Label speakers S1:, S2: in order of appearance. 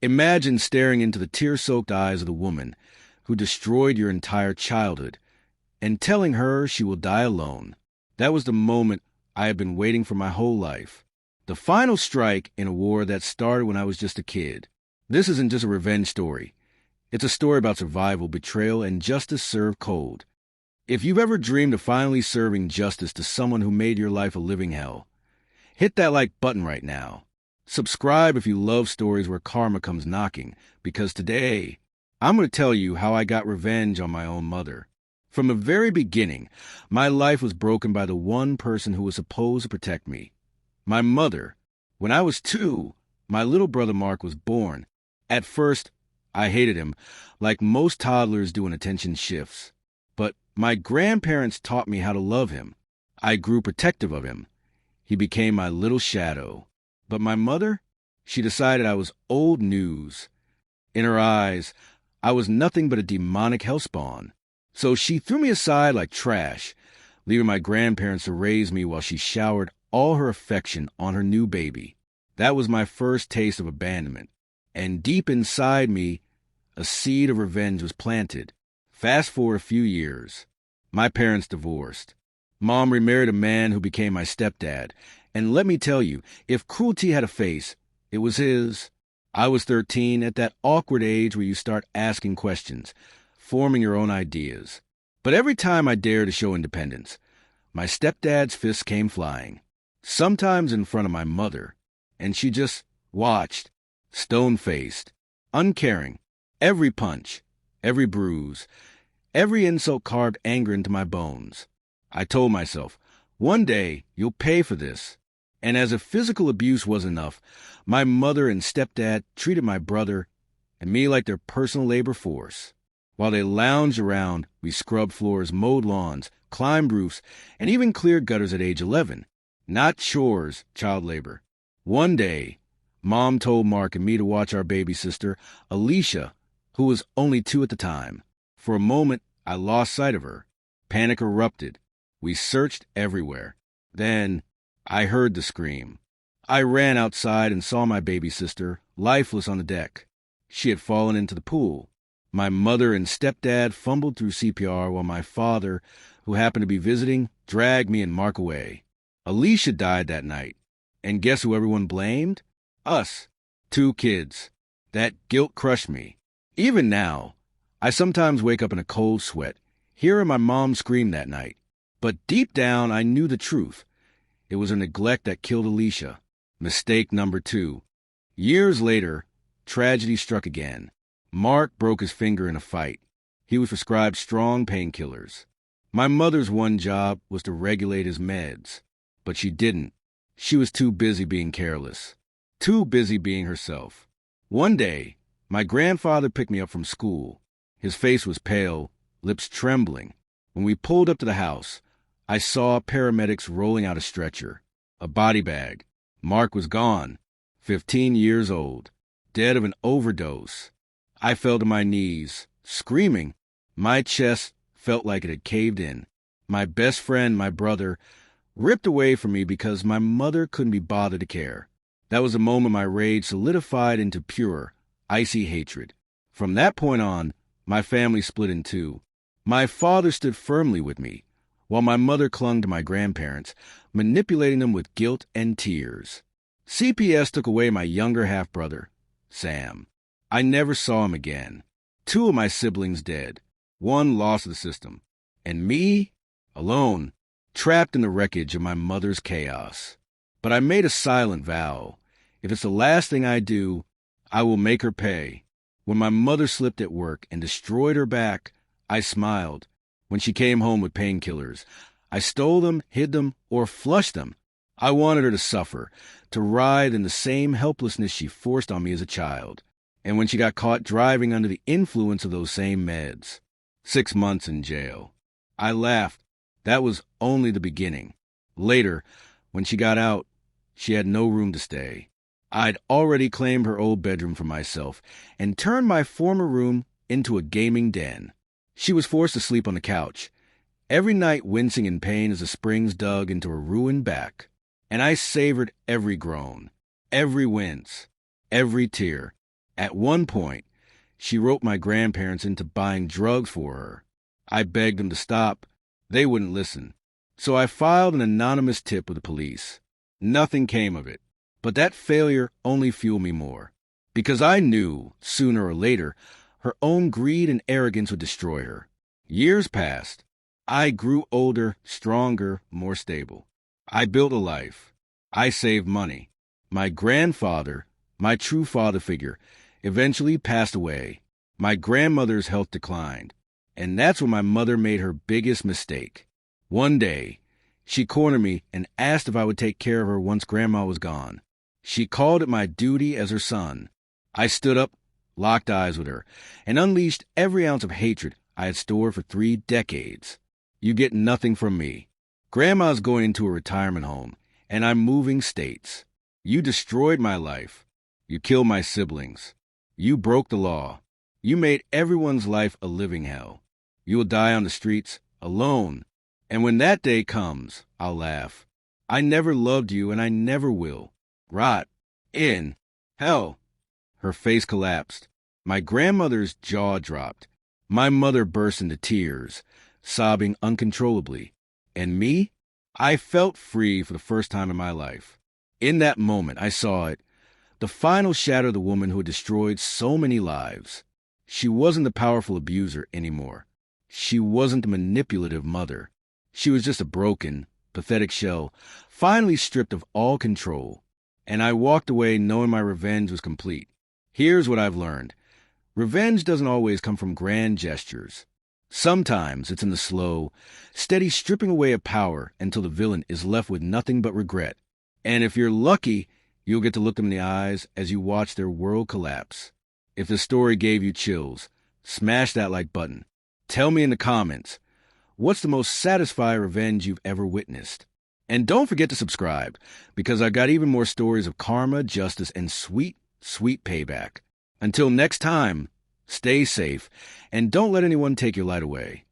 S1: Imagine staring into the tear-soaked eyes of the woman who destroyed your entire childhood and telling her she will die alone. That was the moment I had been waiting for my whole life. The final strike in a war that started when I was just a kid. This isn't just a revenge story. It's a story about survival, betrayal, and justice served cold. If you've ever dreamed of finally serving justice to someone who made your life a living hell, hit that like button right now. Subscribe if you love stories where karma comes knocking, because today, I'm going to tell you how I got revenge on my own mother. From the very beginning, my life was broken by the one person who was supposed to protect me. My mother. When I was 2, my little brother Mark was born. At first, I hated him, like most toddlers do when attention shifts. But my grandparents taught me how to love him. I grew protective of him. He became my little shadow. But my mother, she decided I was old news. In her eyes, I was nothing but a demonic hellspawn. So she threw me aside like trash, leaving my grandparents to raise me while she showered all her affection on her new baby. That was my first taste of abandonment. And deep inside me, a seed of revenge was planted. Fast forward a few years. My parents divorced. Mom remarried a man who became my stepdad. And let me tell you, if cruelty had a face, it was his. I was 13, at that awkward age where you start asking questions, forming your own ideas. But every time I dared to show independence, my stepdad's fists came flying, sometimes in front of my mother, and she just watched, stone-faced, uncaring. Every punch, every bruise, every insult carved anger into my bones. I told myself, one day you'll pay for this. And as if physical abuse was enough, my mother and stepdad treated my brother and me like their personal labor force. While they lounged around, we scrubbed floors, mowed lawns, climbed roofs, and even cleared gutters at age 11. Not chores, child labor. One day, Mom told Mark and me to watch our baby sister, Alicia, who was only 2 at the time. For a moment, I lost sight of her. Panic erupted. We searched everywhere. Then I heard the scream. I ran outside and saw my baby sister, lifeless on the deck. She had fallen into the pool. My mother and stepdad fumbled through CPR while my father, who happened to be visiting, dragged me and Mark away. Alicia died that night. And guess who everyone blamed? Us. 2 kids. That guilt crushed me. Even now, I sometimes wake up in a cold sweat, hearing my mom scream that night. But deep down, I knew the truth. It was her neglect that killed Alicia. Mistake number 2. Years later, tragedy struck again. Mark broke his finger in a fight. He was prescribed strong painkillers. My mother's one job was to regulate his meds, but she didn't. She was too busy being careless, too busy being herself. One day, my grandfather picked me up from school. His face was pale, lips trembling. When we pulled up to the house, I saw paramedics rolling out a stretcher, a body bag. Mark was gone, 15 years old, dead of an overdose. I fell to my knees, screaming. My chest felt like it had caved in. My best friend, my brother, ripped away from me because my mother couldn't be bothered to care. That was the moment my rage solidified into pure, icy hatred. From that point on, my family split in 2. My father stood firmly with me, while my mother clung to my grandparents, manipulating them with guilt and tears. CPS took away my younger half-brother, Sam. I never saw him again. 2 of my siblings dead, 1 lost to the system, and me, alone, trapped in the wreckage of my mother's chaos. But I made a silent vow. If it's the last thing I do, I will make her pay. When my mother slipped at work and destroyed her back, I smiled. When she came home with painkillers, I stole them, hid them, or flushed them. I wanted her to suffer, to writhe in the same helplessness she forced on me as a child. And when she got caught driving under the influence of those same meds, 6 months in jail. I laughed. That was only the beginning. Later, when she got out, she had no room to stay. I'd already claimed her old bedroom for myself and turned my former room into a gaming den. She was forced to sleep on the couch, every night wincing in pain as the springs dug into her ruined back. And I savored every groan, every wince, every tear. At one point, she roped my grandparents into buying drugs for her. I begged them to stop. They wouldn't listen. So I filed an anonymous tip with the police. Nothing came of it. But that failure only fueled me more. Because I knew, sooner or later, her own greed and arrogance would destroy her. Years passed. I grew older, stronger, more stable. I built a life. I saved money. My grandfather, my true father figure, eventually passed away. My grandmother's health declined. And that's when my mother made her biggest mistake. One day, she cornered me and asked if I would take care of her once Grandma was gone. She called it my duty as her son. I stood up, locked eyes with her, and unleashed every ounce of hatred I had stored for 3 decades. You get nothing from me. Grandma's going into a retirement home, and I'm moving states. You destroyed my life. You killed my siblings. You broke the law. You made everyone's life a living hell. You will die on the streets, alone. And when that day comes, I'll laugh. I never loved you, and I never will. Rot in hell. Her face collapsed. My grandmother's jaw dropped. My mother burst into tears, sobbing uncontrollably. And me? I felt free for the first time in my life. In that moment, I saw it. The final shadow of the woman who had destroyed so many lives. She wasn't the powerful abuser anymore. She wasn't the manipulative mother. She was just a broken, pathetic shell, finally stripped of all control. And I walked away knowing my revenge was complete. Here's what I've learned. Revenge doesn't always come from grand gestures. Sometimes it's in the slow, steady stripping away of power until the villain is left with nothing but regret. And if you're lucky, you'll get to look them in the eyes as you watch their world collapse. If the story gave you chills, smash that like button. Tell me in the comments, what's the most satisfying revenge you've ever witnessed? And don't forget to subscribe, because I've got even more stories of karma, justice, and sweet, sweet payback. Until next time, stay safe, and don't let anyone take your light away.